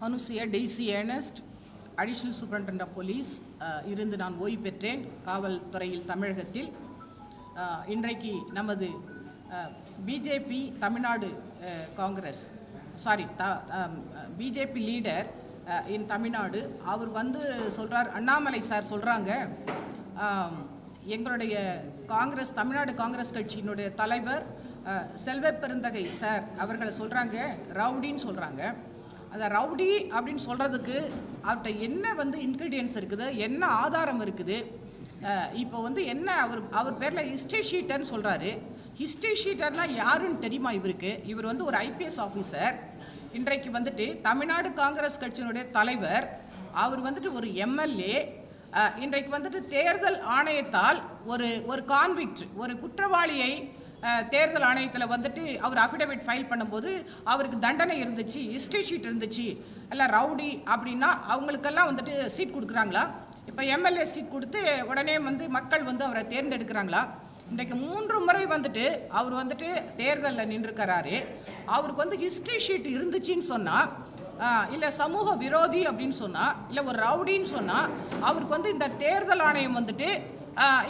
Anusuya Daisy Ernest, additional superintendent of police இருந்து நான் ஓய்வு பெற்றேன் காவல்துறையில் தமிழகத்தில். இன்றைக்கு நமது BJP Tamil Nadu Congress BJP leader in Tamil Nadu அவர் சொல்கிறார், அண்ணாமலை சார் சொல்கிறாங்க, எங்களுடைய காங்கிரஸ் தமிழ்நாடு காங்கிரஸ் கட்சியினுடைய தலைவர் செல்வ பெருந்தகை சார் அவர்களை சொல்கிறாங்க ரவுடின்னு சொல்கிறாங்க. அந்த ரவுடி அப்படின்னு சொல்கிறதுக்கு அவர்கிட்ட என்ன இன்க்ரீடியன்ஸ் இருக்குது, என்ன ஆதாரம் இருக்குது? இப்போ என்ன அவர் பேரில் ஹிஸ்ட்ரி ஷீட்டர்னு சொல்கிறாரு. ஹிஸ்ட்ரி ஷீட்டர்னால் யாருன்னு தெரியுமா இவருக்கு? இவர் ஒரு ஐபிஎஸ் ஆஃபீஸர். இன்றைக்கு தமிழ்நாடு காங்கிரஸ் கட்சியினுடைய தலைவர். அவர் ஒரு எம்எல்ஏ. இன்றைக்கு தேர்தல் ஆணையத்தால் ஒரு கான்விக்ட், ஒரு குற்றவாளியை தேர்தல் ஆணையத்தில் அவர் அஃபிடவிட் ஃபைல் பண்ணும்போது அவருக்கு தண்டனை இருந்துச்சு, ஹிஸ்ட்ரி ஷீட் இருந்துச்சு. எல்லாம் ரவுடி அப்படின்னா அவங்களுக்கெல்லாம் சீட் கொடுக்குறாங்களா? இப்போ எம்எல்ஏ சீட் கொடுத்து உடனே மக்கள் அவரை தேர்ந்தெடுக்கிறாங்களா? இன்றைக்கு 3 முறை அவர் தேர்தலில் நின்றுக்கிறாரு. அவருக்கு ஹிஸ்ட்ரி ஷீட் இருந்துச்சுன்னு சொன்னால், இல்லை சமூக விரோதி அப்படின்னு சொன்னால், இல்லை ஒரு ரவுடின்னு சொன்னால், அவருக்கு இந்த தேர்தல் ஆணையம்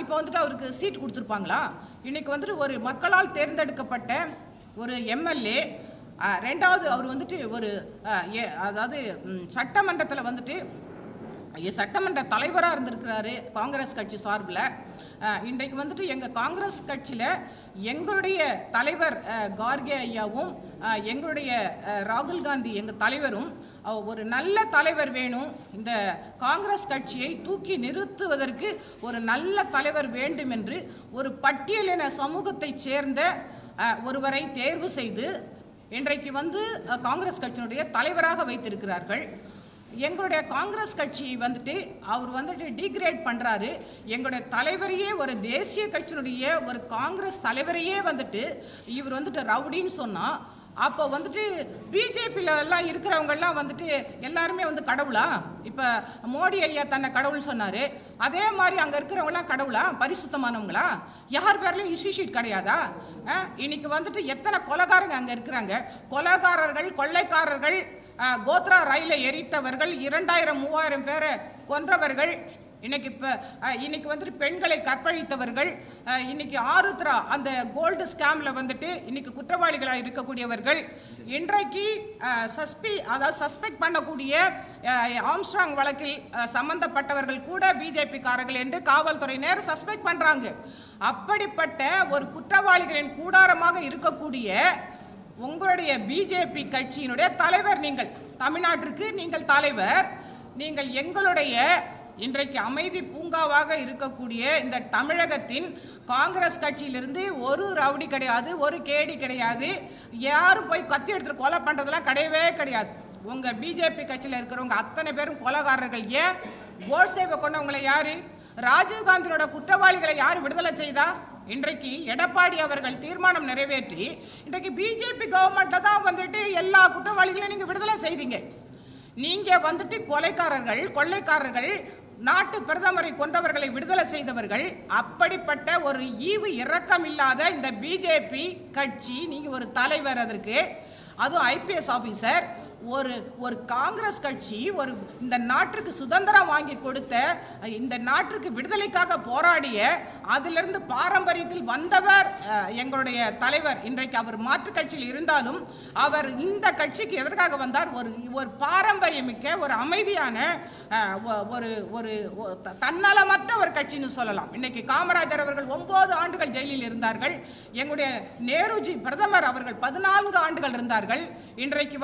இப்போ அவருக்கு சீட் கொடுத்துருப்பாங்களா? இன்றைக்கி ஒரு மக்களால் தேர்ந்தெடுக்கப்பட்ட ஒரு எம்எல்ஏ. ரெண்டாவது அவர் ஒரு அதாவது சட்டமன்றத்தில் சட்டமன்ற தலைவராக இருந்திருக்கிறாரு காங்கிரஸ் கட்சி சார்பில். இன்றைக்கு எங்கள் காங்கிரஸ் கட்சியில் எங்களுடைய தலைவர் கார்கே ஐயாவும் எங்களுடைய ராகுல் காந்தி எங்கள் தலைவரும் ஒரு நல்ல தலைவர் வேணும், இந்த காங்கிரஸ் கட்சியை தூக்கி நிறுத்துவதற்கு ஒரு நல்ல தலைவர் வேண்டும் என்று ஒரு பட்டியலின சமூகத்தைச் சேர்ந்த ஒருவரை தேர்வு செய்து இன்றைக்கு காங்கிரஸ் கட்சியினுடைய தலைவராக வைத்திருக்கிறார்கள். எங்களுடைய காங்கிரஸ் கட்சியை அவர் டிகிரேட் பண்ணுறாரு. எங்களுடைய தலைவரையே, ஒரு தேசிய கட்சியினுடைய ஒரு காங்கிரஸ் தலைவரையே இவர் ரவுடின்னு சொன்னால், அப்போ பிஜேபியில் எல்லாம் இருக்கிறவங்கெல்லாம் எல்லாருமே கடவுளா? இப்போ மோடி ஐயா தன்னை கடவுள்னு சொன்னார். அதே மாதிரி அங்கே இருக்கிறவங்களாம் கடவுளா? பரிசுத்தமானவங்களா? யார் பேர்லையும் ஹிஸ்ட்ரி ஷீட் கிடையாதா? இன்னைக்கு எத்தனை கொலைகாரங்க அங்கே இருக்கிறாங்க? கொலைகாரர்கள், கொள்ளைக்காரர்கள், கோத்ரா ரயிலை எரித்தவர்கள், 2000-3000 பேரை கொன்றவர்கள், இன்னைக்கு பெண்களை கற்பழித்தவர்கள், இன்னைக்கு ஆருத்ரா அந்த கோல்டு ஸ்கேம்ல இன்னைக்கு குற்றவாளிகளாக இருக்கக்கூடியவர்கள், இன்றைக்கு சஸ்பெக்ட் பண்ணக்கூடிய ஆம்ஸ்ட்ராங் வழக்கில் சம்பந்தப்பட்டவர்கள் கூட பிஜேபி காரர்கள் என்று காவல்துறையினர் சஸ்பெக்ட் பண்றாங்க. அப்படிப்பட்ட ஒரு குற்றவாளிகளின் கூடாரமாக இருக்கக்கூடிய உங்களுடைய பிஜேபி கட்சியினுடைய தலைவர் நீங்கள், தமிழ்நாட்டிற்கு நீங்கள் தலைவர், நீங்கள் எங்களுடைய இன்றைக்கு அமைதி பூங்காவாக இருக்கக்கூடிய இந்த தமிழகத்தின் காங்கிரஸ் கட்சியிலிருந்து ஒரு ரவுடி கிடையாது, ஒரு கேடி கிடையாது, யாரும் போய் கத்தி எடுத்து கொலை பண்றதெல்லாம் கிடையவே கிடையாது. உங்க பிஜேபி கட்சியில் இருக்கிறவங்க அத்தனை பேரும் கொலைகாரர்கள். ஏன் கோட்சேவை கொண்டவங்களை யாரு? ராஜீவ்காந்தியோட குற்றவாளிகளை யார் விடுதலை செய்தா? இன்றைக்கு எடப்பாடி அவர்கள் தீர்மானம் நிறைவேற்றி இன்றைக்கு பிஜேபி கவர்மெண்ட்ல தான் எல்லா குற்றவாளிகளையும் நீங்க விடுதலை செய்தீங்க. நீங்க கொலைக்காரர்கள், கொள்ளைக்காரர்கள், நாட்டு பிரதமரை கொன்றவர்களை விடுதலை செய்தவர்கள். அப்படிப்பட்ட ஒரு ஈவு இரக்கம் இல்லாத இந்த பிஜேபி கட்சி, நீங்க ஒரு தலைவர், அதற்கு அதுவும் ஐபிஎஸ் ஆபீசர், ஒரு காங்கிரஸ் கட்சி, இந்த நாட்டிற்கு சுதந்திரம் வாங்கி கொடுத்த, இந்த நாட்டிற்கு விடுதலைக்காக போராடிய, அதிலிருந்து பாரம்பரியத்தில் வந்தவர் எங்களுடைய தலைவர். இன்றைக்கு அவர் மாற்றுக் கட்சியில் இருந்தாலும் அவர் இந்த கட்சிக்கு எதற்காக வந்தார்? ஒரு பாரம்பரியமிக்க, ஒரு அமைதியான, ஒரு தன்னலமற்ற ஒரு கட்சின்னு சொல்லலாம். இன்னைக்கு காமராஜர் அவர்கள் 9 ஆண்டுகள் ஜெயிலில் இருந்தார்கள். எங்களுடைய நேருஜி பிரதமர் அவர்கள் 14 ஆண்டுகள் இருந்தார்கள். இன்றைக்கு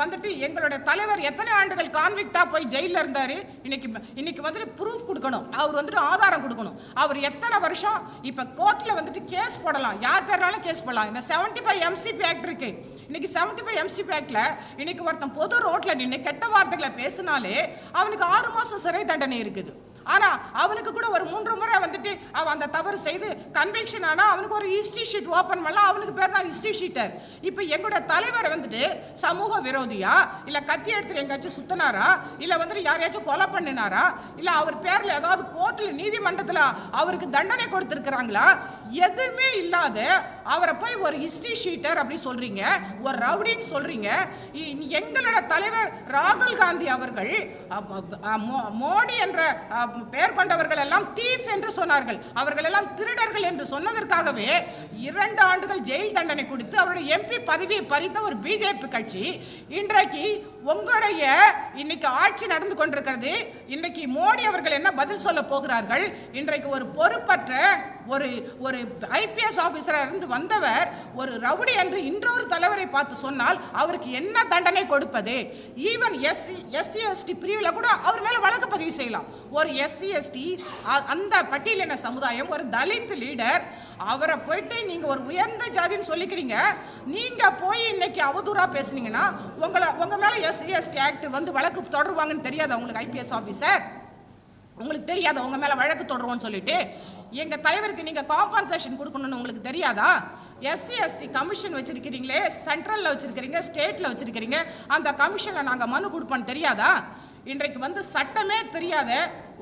எங்களுடைய தலைவர் எத்தனை ஆண்டுகள் கான்விக்டா போய் ஜெயில இருந்தாரு? இன்னைக்கு ப்ரூஃப் கொடுக்கணும், அவர் ஆதாரம் கொடுக்கணும். அவர் எத்தனை வருஷம் இப்ப கோர்ட்ல கேஸ் போடலாம், யார் பேராலும் கேஸ் போடலாம். இந்த 75 MCP ஆக்ட் இருக்கு. இன்னைக்கு 75 MCP ஆக்ட்ல இன்னைக்கு ஒருத்தன் பொது ரோட்ல நின்று கெட்ட வார்த்தைகளை பேசினாலே அவனுக்கு 6 மாசம் சிறை தண்டனை இருக்குது. ஆனா அவனுக்கு கூட ஒரு 3 முறை அவன் அந்த தவறு செய்து கன்விக்ஷன் ஆனா அவனுக்கு ஒரு ஹிஸ்டரி ஷீட் ஓபன் பண்ணலாம், அவனுக்கு பேர் தான் ஹிஸ்டரி ஷீட்டர். இப்போ எங்களுடைய தலைவர் வந்துட்டு சமூக விரோதியா, இல்ல கத்தி எடுத்து எங்கேயாச்சும் சுத்தினாரா, இல்ல வந்துட்டு யாரையாச்சும் கொலை பண்ணினாரா, இல்ல அவர் பேர்ல ஏதாவது கோர்ட்ல நீதிமன்றத்தில் அவருக்கு தண்டனை கொடுத்திருக்கிறாங்களா? எதுவுமே இல்லாத அவரை போய் ஒரு ஹிஸ்டரி ஷீட்டர் அப்படி சொல்றீங்க, ஒரு ரவுடின்னு சொல்றீங்க. எங்களோட தலைவர் ராகுல் காந்தி அவர்கள் மோடி என்ற பெயர் கொண்டவர்கள் எல்லாம் தீஃப் என்று சொன்னார்கள், அவர்கள் எல்லாம் திருடர்கள் என்று சொன்னதற்காகவே 2 ஆண்டுகள் ஜெயில் தண்டனை கொடுத்து அவருடைய எம்பி பதவியை பறித்த ஒரு பிஜேபி கட்சி இன்றைக்கு உங்களுடைய இன்னைக்கு ஆட்சி நடந்து கொண்டிருக்கிறது. இன்னைக்கு மோடி அவர்கள் என்ன பதில் சொல்ல போகிறார்கள்? இன்றைக்கு ஒரு பொறுப்பற்ற ஒரு ஐபிஎஸ் ஆபீசரா இருந்து வந்தவர் ஒரு ரவுடி என்று இன்னொரு தலைவரை பார்த்து சொன்னால் அவருக்கு என்ன தண்டனை கொடுப்பது? ஈவன் எஸ்சி எஸ்டி பிரிவில் கூட அவர் மேல வழக்கு பதிவு செய்யலாம். ஒரு எஸ்சி எஸ்டி அந்த பட்டியலின சமுதாயம், ஒரு தலித் லீடர், அவரை போயிட்டு நீங்க ஒரு உயர்ந்த ஜாதின்னு சொல்லிக்கிறீங்க. நீங்க போய் இன்னைக்கு அவதூறா பேசுனீங்கன்னா உங்க மேல எஸ்சி எஸ்டி ஆக்ட் வந்து வழக்கு தொடருவாங்கன்னு தெரியாத உங்களுக்கு ஐபிஎஸ் ஆபீசர்? உங்களுக்கு தெரியாத உங்க மேல வழக்கு தொடருவோம்னு சொல்லிட்டு எங்க தலைவருக்கு நீங்க காம்பன்சேஷன் கொடுக்கணும்னு உங்களுக்கு தெரியாதா? எஸ்சி எஸ்டி கமிஷன் வச்சிருக்கிறீங்களே, சென்ட்ரல்ல வச்சிருக்கிறீங்க, ஸ்டேட்ல வச்சிருக்கிறீங்க, அந்த கமிஷன்ல நாங்க மனு கொடுப்போம்னு தெரியாதா? இன்றைக்கு வந்து சட்டமே தெரியாத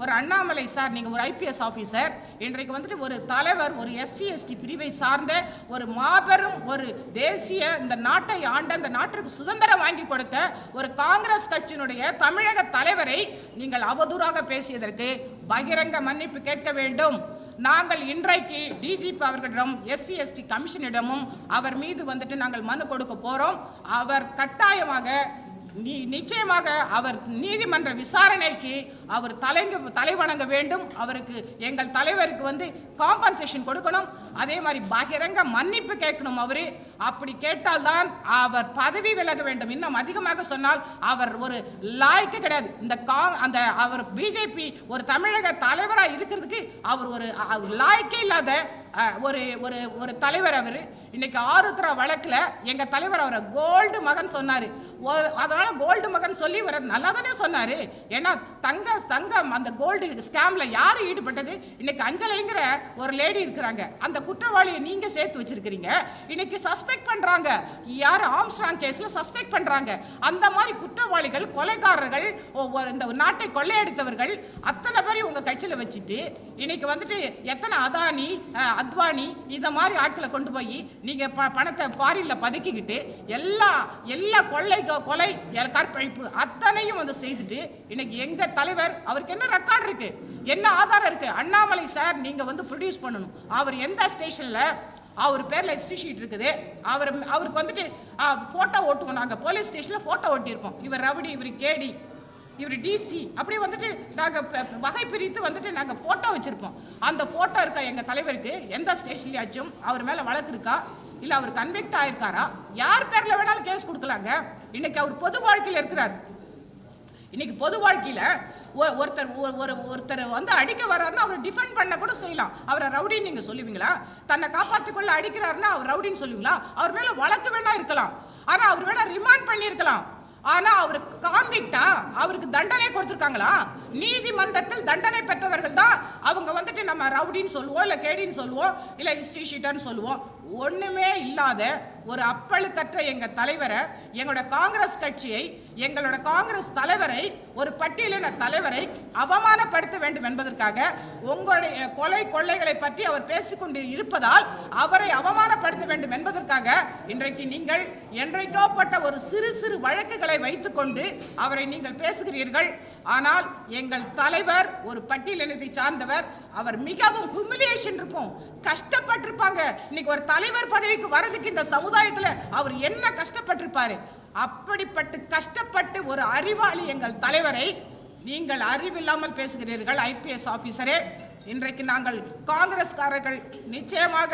ஒரு அண்ணாமலை சார், நீங்க ஒரு ஐபிஎஸ் ஆபீசர், இன்றைக்கு வந்துட்டு ஒரு தலைவர், ஒரு எஸ்சி எஸ்டி பிரிவை சார்ந்த ஒரு மாபெரும் ஒரு தேசிய இந்த நாட்டை ஆண்ட, இந்த நாட்டிற்கு சுதந்திரம் வாங்கி கொடுத்த ஒரு காங்கிரஸ் கட்சியினுடைய தமிழக தலைவரை நீங்கள் அவதூறாக பேசியதற்கு பகிரங்க மன்னிப்பு கேட்க வேண்டும். நாங்கள் இன்றைக்கு டிஜிபி அவர்களிடம், எஸ்சி எஸ்டி கமிஷனிடமும் அவர் மீது வந்துட்டு நாங்கள் மனு கொடுக்க போறோம். அவர் கட்டாயமாக நிச்சயமாக அவர் நீதிமன்ற விசாரணைக்கு அவர் தலைவணங்க வேண்டும். அவருக்கு எங்கள் தலைவருக்கு வந்து காம்பன்சேஷன் கொடுக்கணும். அதே மாதிரி பகிரங்க மன்னிப்பு கேட்கணும். அவரு அப்படி கேட்டால்தான் அவர் பதவி விலக வேண்டும். இன்னும் அதிகமாக சொன்னால் அவர் ஒரு லாய்க்கு கிடையாது. அந்த அவர் பிஜேபி ஒரு தமிழக தலைவராக இருக்கிறதுக்கு அவர் ஒரு லாய்க்கே இல்லாத ஒரு தலைவர். அவர் இன்னைக்கு ஆருத்ரா வழக்கில் எங்க தலைவர் அவரை கோல்டு மகன் சொன்னாரு. அதனால கோல்டு மகன் சொல்லி வர நல்லா தானே சொன்னாரு. ஏன்னா தங்கம் அந்த கோல்டு ஸ்கேம்ல யாரு ஈடுபட்டது? இன்னைக்கு அஞ்சலிங்கிற ஒரு லேடி இருக்கிறாங்க, அந்த குற்றவாளியை நீங்க சேர்த்து வச்சிருக்கிறீங்க. இன்னைக்கு சஸ்பெக்ட் பண்றாங்க, யாரு ஆம்ஸ்ட்ராங் கேஸ்ல சஸ்பெக்ட் பண்றாங்க. அந்த மாதிரி குற்றவாளிகள், கொலைகாரர்கள், இந்த நாட்டை கொள்ளையடித்தவர்கள் அத்தனை பேரையும் உங்க கட்சியில வச்சுட்டு இன்னைக்கு வந்துட்டு எத்தனை அதானி, அத்வானி இந்த மாதிரி ஆட்களை கொண்டு போய் நீங்க பணத்தை ஃபாரின்ல பதுக்கிக்கிட்டு எல்லா கொலை கற்பழிப்பு அத்தனையும் வந்து செய்துட்டு இன்னைக்கு எங்க தலைவர், அவருக்கு என்ன ரெக்கார்ட் இருக்கு, என்ன ஆதாரம் இருக்கு? அண்ணாமலை சார் நீங்க வந்து ப்ரொடியூஸ் பண்ணணும். அவர் எந்த ஸ்டேஷன்ல அவர் பேர்ல ஹிஸ்டரி ஷீட் இருக்குது, அவருக்கு வந்துட்டு போட்டோ ஓட்டுவோம். நாங்க போலீஸ் ஸ்டேஷன்ல போட்டோ ஓட்டியிருப்போம். இவர் ரவுடி, இவர் கேடி, இவர் டிசி, அப்படி வந்துட்டு நாங்க வகை பிரித்து வந்துட்டு நாங்க போட்டோ வச்சிருப்போம். அந்த போட்டோ இருக்கா எங்க தலைவருக்கு? எந்த ஸ்டேஷன்லயாச்சும் அவர் மேல வழக்கு இருக்கா? இல்ல அவர் கன்விக்ட் ஆயிருக்காரா? யார் பேர்ல வேணாலும் கேஸ் கொடுக்கலாங்க. இன்னைக்கு அவர் பொது வாழ்க்கையில் இருக்கிறார். இன்னைக்கு பொது வாழ்க்கையில ஒருத்தர் வந்து அடிக்க வர்றாருன்னா அவரை டிஃபெண்ட் பண்ண கூட செய்யலாம். அவரை ரவுடின்னு நீங்க சொல்லுவீங்களா? தன்னை காப்பாற்றிக்கொள்ள அடிக்கிறாருன்னா அவர் ரவுடின்னு சொல்லுவீங்களா? அவர் மேல வழக்கு வேணா இருக்கலாம், ஆனா அவர் வேணா ரிமாண்ட் பண்ணி இருக்கலாம். ஆனா அவருக்கு கான்விக்டா, அவருக்கு தண்டனை கொடுத்திருக்காங்களா? நீதிமன்றத்தில் தண்டனை பெற்றவர்கள் தான் அவங்க வந்துட்டு நம்ம ரவுடின்னு சொல்லுவோம், இல்ல கேடின்னு சொல்லுவோம், இல்ல ஹிஸ்டரி ஷீட்டர்னு சொல்லுவோம். ஒண்ணுமே இல்லாத ஒரு அப்பழுக்கற்ற எங்க தலைவரை, எங்களோட காங்கிரஸ் கட்சியை, எங்களோட காங்கிரஸ் தலைவரை, ஒரு பட்டியலின தலைவரை அவமானப்படுத்த வேண்டும் என்பதற்காக, உங்களுடைய கொள்ளைகளை பற்றி அவர் பேசிக்கொண்டு இருப்பதால் அவரை அவமானப்படுத்த வேண்டும் என்பதற்காக இன்றைக்கு நீங்கள் என்றைக்கோப்பட்ட ஒரு சிறு வழக்குகளை வைத்துக்கொண்டு அவரை நீங்கள் பேசுகிறீர்கள். ஆனால் எங்கள் தலைவர் ஒரு பட்டியலினத்தை சார்ந்தவர். அவர் மிகவும் ஹியூமிலியேஷன் இருக்கும், கஷ்டப்பட்டிருப்பாங்க. இன்னைக்கு ஒரு தலைவர் பதவிக்கு வரதுக்கு இந்த சமுதாயத்துல அவர் என்ன கஷ்டப்பட்டிருப்பாரு? அப்படிப்பட்டு கஷ்டப்பட்டு ஒரு அறிவாளி எங்கள் தலைவரை நீங்கள் அறிவில்லாமல் பேசுகிறீர்கள். ஐபிஎஸ் ஆபீசரே, இன்றைக்கு நாங்கள் காங்கிரஸ்காரர்கள் நிச்சயமாக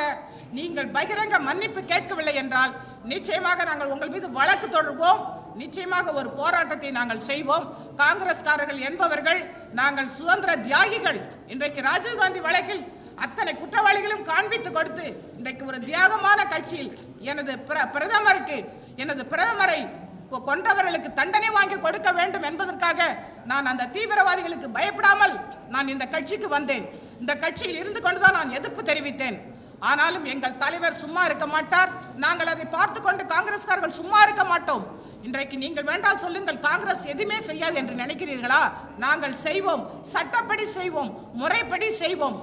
நீங்கள் பகிரங்க மன்னிப்பு கேட்கவில்லை என்றால் நிச்சயமாக நாங்கள் உங்கள் மீது வழக்கு தொடர்வோம். நிச்சயமாக ஒரு போராட்டத்தை நாங்கள் செய்வோம். காங்கிரஸ்காரர்கள் என்பவர்கள் நாங்கள் சுதந்திர தியாகிகள். இன்றைக்கு ராஜீவ்காந்தி வழக்கில் அத்தனை குற்றவாளிகளும் காண்பித்து கொடுத்து இன்றைக்கு ஒரு தியாகமான கட்சியில் எனது பிரதமரை கொன்றவர்களுக்கு தண்டனை வாங்கி கொடுக்க வேண்டும் என்பதற்காக நான் அந்த தீவிரவாதிகளுக்கு பயப்படாமல் நான் இந்த கட்சிக்கு வந்தேன். இந்த கட்சியில் இருந்து கொண்டுதான் நான் எதிர்ப்பு தெரிவித்தேன். ஆனாலும் எங்கள் தலைவர் சும்மா இருக்க மாட்டார். நாங்கள் அதை பார்த்து கொண்டு காங்கிரஸ்காரர்கள் சும்மா இருக்க மாட்டோம். இன்றைக்கு நீங்கள் வேண்டாம் சொல்லுங்கள், காங்கிரஸ் எதுவுமே செய்யாது என்று நினைக்கிறீர்களா? நாங்கள் செய்வோம், சட்டப்படி செய்வோம், முறைப்படி செய்வோம்.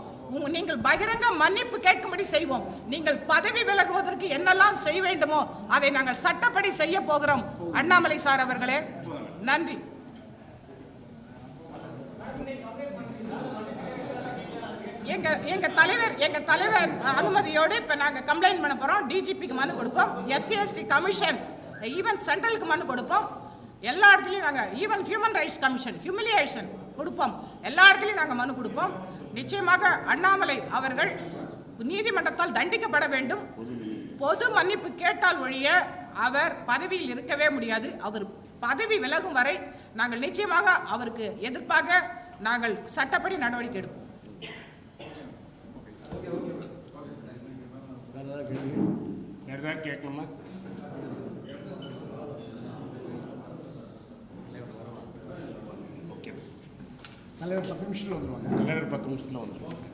நீங்கள் பகிரங்க மன்னிப்பு கேட்கும்படி செய்வோம். நீங்கள் பதவி விலகுவதற்கு என்னெல்லாம் செய்ய வேண்டுமோ அதை நாங்கள் சட்டப்படி செய்ய போகிறோம். அண்ணாமலை சார் அவர்களே, நன்றி. எங்க தலைவர் அனுமதியோடு இப்ப நாங்க கம்ப்ளைண்ட் பண்ண போறோம். டிஜிபிக்கு மனு கொடுப்போம், SC/ST கமிஷன், ஈவன் சென்ட்ரலுக்கு மனு கொடுப்போம். எல்லா இடத்துலையும் நாங்க even human rights commission humiliation கொடுப்போம். எல்லா இடத்துலையும் நாங்க மனு கொடுப்போம். நிச்சயமாக அண்ணாமலை அவர்கள் நீதிமன்றத்தால் தண்டிக்கப்பட வேண்டும். பொது மன்னிப்பு கேட்டால் ஒழிய அவர் பதவியில் இருக்கவே முடியாது. அவர் பதவி விலகும் வரை நாங்கள் நிச்சயமாக அவருக்கு எதிர்ப்பாக நாங்கள் சட்டப்படி நடவடிக்கை எடுப்போம். கேட்கணுமா? தலைவர் 10 நிமிஷத்தில் வந்துடுவாங்க. தலைவர் 10 நிமிஷத்தில் வந்துடுவாங்க.